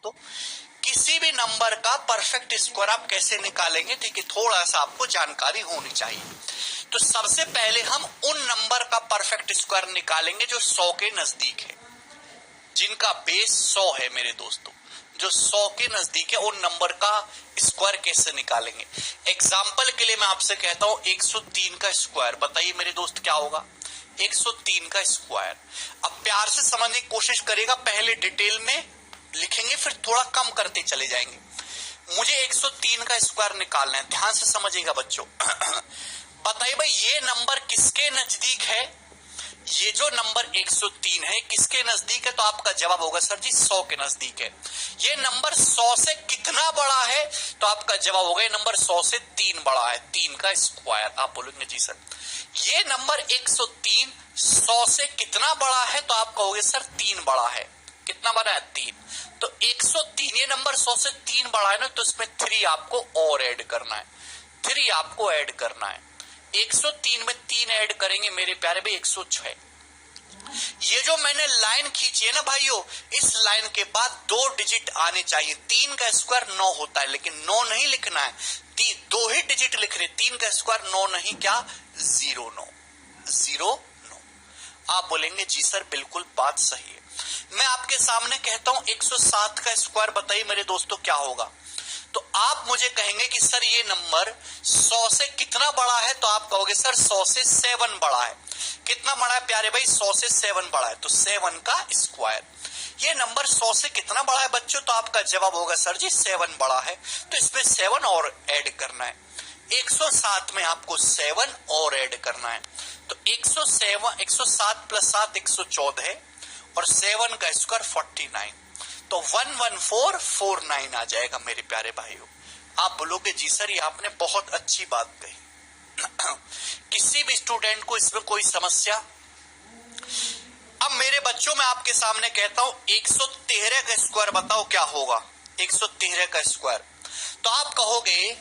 दोस्तों, किसी भी नंबर का परफेक्ट स्क्वायर आप कैसे निकालेंगे, ठीक है, थोड़ा सा आपको जानकारी होनी चाहिए। तो सबसे पहले हम उन नंबर का परफेक्ट स्क्वायर निकालेंगे जो 100 के नजदीक है, जिनका बेस 100 है मेरे दोस्तों, जो 100 के नजदीक है, उन नंबर का स्क्वायर कैसे निकालेंगे। एग्जाम्पल के लिए मैं आपसे कहता हूं 103 का स्क्वायर, बताइए मेरे दोस्त क्या होगा 103 का स्क्वायर। अब प्यार से समझने की कोशिश करेगा, पहले डिटेल में लिखेंगे फिर थोड़ा कम करते चले जाएंगे। मुझे 103 का स्क्वायर निकालना है, ध्यान से समझिएगा बच्चों। बताइए भाई ये नंबर किसके नजदीक है, ये जो नंबर 103 है किसके नजदीक है, तो आपका जवाब होगा सर जी 100 के नजदीक है। ये नंबर 100 से कितना बड़ा है, तो आपका जवाब होगा ये नंबर 100 से 3 बड़ा है, 3 का स्क्वायर। आप बोलेंगे जी सर ये नंबर 103 100 से कितना बड़ा है, तो आप कहोगे सर 3 बड़ा है। कितना बड़ा है 3, तो 103 ये नंबर 100 से 3 बड़ा है ना, तो इसमें 3 आपको और ऐड करना है, 3 आपको ऐड करना है। 103 में 3 ऐड करेंगे मेरे प्यारे भाई 106। ये जो मैंने लाइन खींची है ना भाइयों, इस लाइन के बाद 2 डिजिट आने चाहिए। 3 का स्क्वायर 9 होता है, लेकिन 9 नहीं लिखना है, 2 ही डिजिट लिख रहे। 3 का स्क्वायर 9 नहीं, क्या 09। आप बोलेंगे जी सर बिल्कुल बात सही है। मैं आपके सामने कहता हूं 107 का स्क्वायर, बताइए मेरे दोस्तों क्या होगा। तो आप मुझे कहेंगे कि सर ये नंबर 100 से कितना बड़ा है, तो आप कहोगे सर 100 से 7 बड़ा है। कितना बड़ा है प्यारे भाई 100 से 7 बड़ा है, तो 7 का स्क्वायर। ये नंबर 100 से कितना बड़ा है बच्चों, तो आपका जवाब होगा सर जी 7 बड़ा है, तो इसमें 7 और ऐड करना है। 107 में आपको 7 और ऐड करना है, तो 107 प्लस 7 114 है, और 7 का स्क्वायर 49, तो 11449 आ जाएगा मेरे प्यारे भाइयों। आप बोलोगे जी सर ये आपने बहुत अच्छी बात कही। किसी भी स्टूडेंट को इसमें कोई समस्या। अब मेरे बच्चों मैं आपके सामने कहता हूं 113 का स्क्वायर बताओ क्या होगा। 113 का स्क्वायर, तो आप कहोगे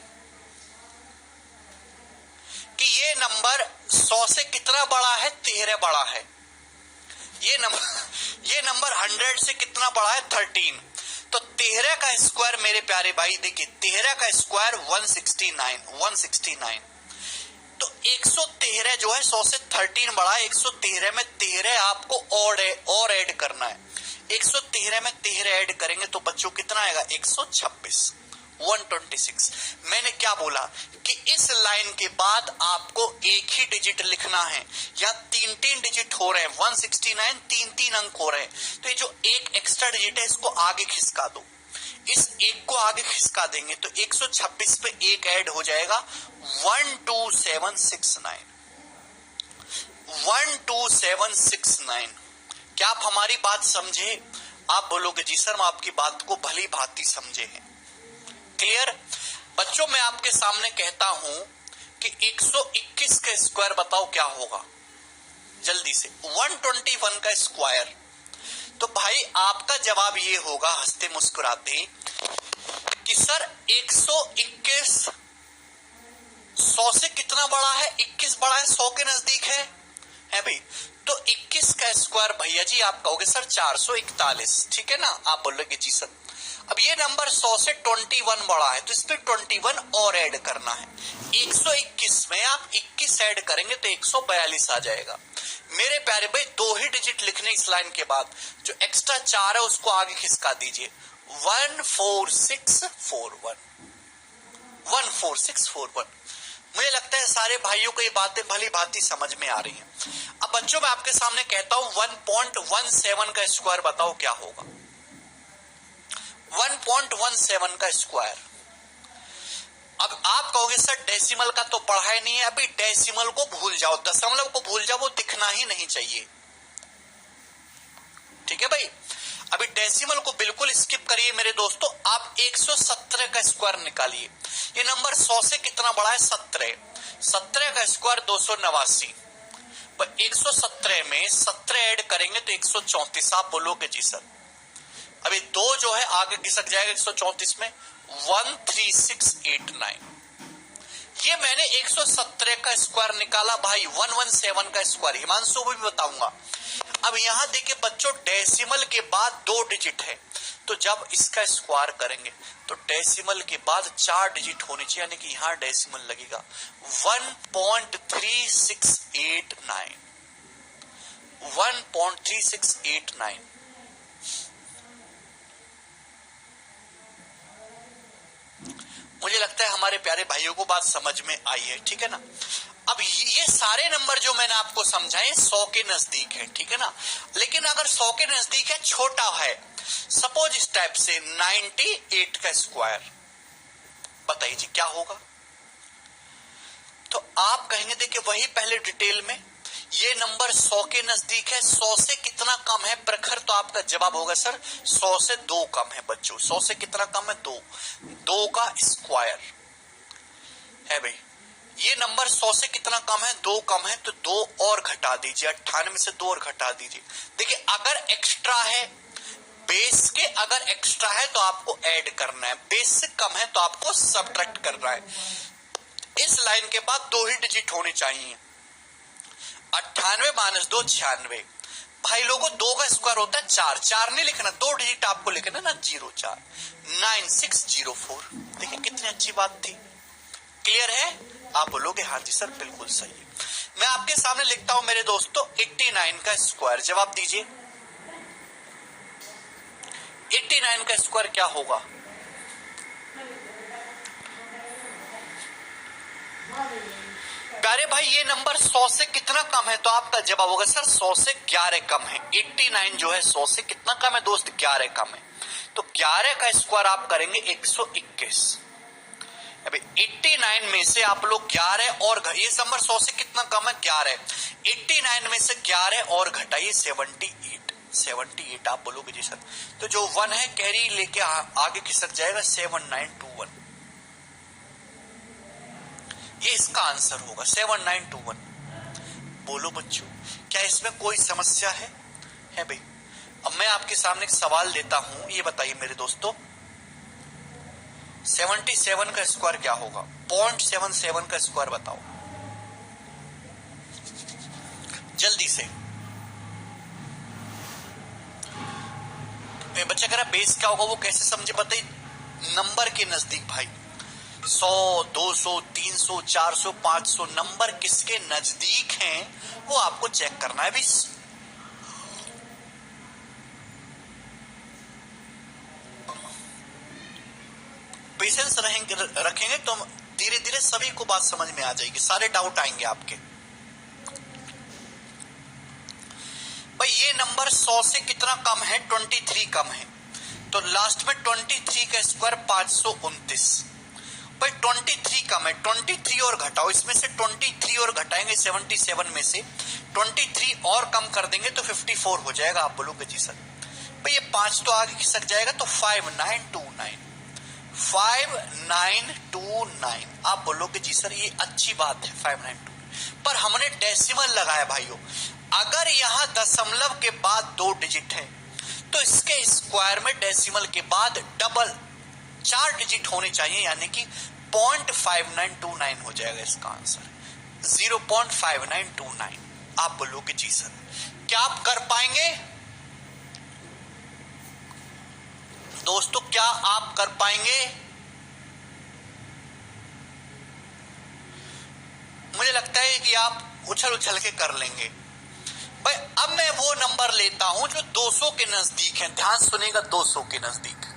कि ये नंबर 100 से कितना बड़ा है, 13 बड़ा है। ये नंबर 100 से कितना बड़ा है, 13, तो 13 का स्क्वायर मेरे प्यारे भाई देखिए 13 का स्क्वायर 169। तो 113 जो है 100 से 13 बड़ा है, 113 में 13 आपको और ऐड करना है। 113 में 13 ऐड करेंगे तो बच्चों कितना आएगा 126, 126। मैंने क्या बोला कि इस लाइन के बाद आपको एक ही डिजिट लिखना है, या 3 डिजिट हो रहे हैं, 169 3 अंक हो रहे हैं, तो ये जो एक एक्स्ट्रा डिजिट है इसको आगे खिसका दो। इस एक को आगे खिसका देंगे तो 126 पे एक ऐड हो जाएगा 12769। 12769। क्या आप हमारी बात समझे? आप बोलोगे जी सर मैं आपकी बात को भली भांति समझे हैं। क्लियर बच्चों, मैं आपके सामने कहता हूं कि 121 का स्क्वायर बताओ क्या होगा, जल्दी से। 121 का स्क्वायर, तो भाई आपका जवाब ये होगा हंसते मुस्कुराते कि सर 121 100 से कितना बड़ा है, 21 बड़ा है, 100 के नजदीक है भाई। तो 21 का स्क्वायर भैया जी आप कहोगे सर 441, ठीक है ना। आप बोलोगे जी सर। अब ये नंबर 100 से 21 बड़ा है, तो इस पे 21 और ऐड करना है। 121 में आप 21 ऐड करेंगे तो 142 आ जाएगा। मेरे प्यारे भाई 2 ही डिजिट लिखने इस लाइन के बाद, जो एक्स्ट्रा 4 है उसको आगे खिसका दीजिए, 14641। 14641। मुझे लगता है सारे भाइयों को ये बातें भली भांति समझ में आ रही हैं। अब बच्चों मैं आपके सामने कहता हूं 1.17 का स्क्वायर बताओ क्या होगा। 1.17 का स्क्वायर। अब आप कहोगे सर डेसिमल का तो पढ़ा ही नहीं है, अभी डेसिमल को भूल जाओ, दशमलव को भूल जाओ, वो दिखना ही नहीं चाहिए, ठीक है भाई। अभी डेसिमल को बिल्कुल स्किप करिए मेरे दोस्तों। आप 117 का स्क्वायर निकालिए। ये नंबर 100 से कितना बड़ा है, 17। 17 का स्क्वायर 289, पर 117 में 17 ऐड करेंगे तो 134। आप बोलोगे जी सर अभी 2 जो है आगे खिसक जाएगा 134 में, 13689। ये मैंने 117 का स्क्वायर निकाला भाई, 117 का स्क्वायर, हिमांशु को भी बताऊंगा। अब यहां देखिए बच्चों, डेसिमल के बाद 2 डिजिट है, तो जब इसका स्क्वायर करेंगे तो डेसिमल के बाद 4 डिजिट होनी चाहिए, यानी कि यहां डेसिमल लगेगा 1.3689, 1.3689। मुझे लगता है हमारे प्यारे भाइयों को बात समझ में आई है, ठीक है ना। अब ये सारे नंबर जो मैंने आपको समझाए 100 के नजदीक है, ठीक है ना। लेकिन अगर 100 के नजदीक है, छोटा है, सपोज इस टाइप से 98 का स्क्वायर, बताइए जी क्या होगा। तो आप कहेंगे देखिए वही पहले डिटेल में, ये नंबर 100 के नजदीक है, 100 से कितना कम है प्रखर, तो आपका जवाब होगा सर 100 से 2 कम है बच्चों। 100 से कितना कम है, 2 का स्क्वायर है भाई। ये नंबर 100 से कितना कम है, 2 कम है, तो 2 और घटा दीजिए, 98 से 2 और घटा दीजिए। देखिए अगर एक्स्ट्रा है, बेस के अगर एक्स्ट्रा है तो आपको ऐड करना है, बेस से कम है तो आपको सब्ट्रैक्ट करना है। इस लाइन के बाद 2 ही डिजिट होनी चाहिए, 98 - 2 96। भाई लोगों 2 का स्क्वायर होता है 4, 4 नहीं लिखना, 2 डिजिट आपको लिखना ना, 04 9604। देखिए कितनी अच्छी बात थी, क्लियर है। आप बोलोगे हाँ जी सर बिल्कुल सही है। मैं आपके सामने लिखता हूं मेरे दोस्तों 89 का स्क्वायर, जवाब दीजिए 89 का स्क्वायर क्या होगा। प्यारे भाई ये नंबर 100 से कितना कम है, तो आपका जवाब होगा सर 100 से 11 कम है। 89 जो है 100 से कितना कम है दोस्त, 11 कम है। तो 11 का स्क्वायर आप करेंगे 121। अभी 89 में से आप लोग 11 और ये नंबर 100 से कितना कम है, 11। 89 में से 11 और घटाइए 78 आप बोलोगे जी सर। तो जो 1 है कैरी लेके आगे खिसक जाएगा 7921, ये इसका आंसर होगा 7921। बोलो बच्चों क्या इसमें कोई समस्या है भाई। अब मैं आपके सामने एक सवाल देता हूं, ये बताइए मेरे दोस्तों 77 का स्क्वायर क्या होगा, 0.77 का स्क्वायर बताओ जल्दी से। बच्चा कह रहा बेस क्या होगा, वो कैसे समझे बताइए। नंबर के नजदीक भाई, 100 200 300 400 500 नंबर किसके नजदीक हैं वो आपको चेक करना है भी। पेशेंस रखेंगे तो धीरे धीरे सभी को बात समझ में आ जाएगी, सारे डाउट आएंगे आपके। भाई ये नंबर 100 से कितना कम है, 23 कम है, तो लास्ट में 23 का स्क्वायर 529। भाई 23 कम है, 23 और घटाओ, इसमें से 23 और घटाएंगे 77 में से 23 और कम कर देंगे तो 54 हो जाएगा। आप बोलोगे जी सर। भाई ये 5 तो आगे खिसक जाएगा तो 5929 आप बोलोगे जी सर ये अच्छी बात है 592। पर हमने डेसिमल लगाया भाइयों, अगर यहां दशमलव के बाद 2 डिजिट है तो इसके स्क्वायर में डेसिमल के बाद डबल 4 डिजिट होने चाहिए, यानी कि 0.5929 हो जाएगा इसका आंसर 0.5929। आप बोलोगे जी सर क्या आप कर पाएंगे दोस्तों, क्या आप कर पाएंगे। मुझे लगता है कि आप उछल उछल के कर लेंगे। भाई अब मैं वो नंबर लेता हूं जो 200 के नजदीक है, ध्यान सुनेगा 200 के नजदीक।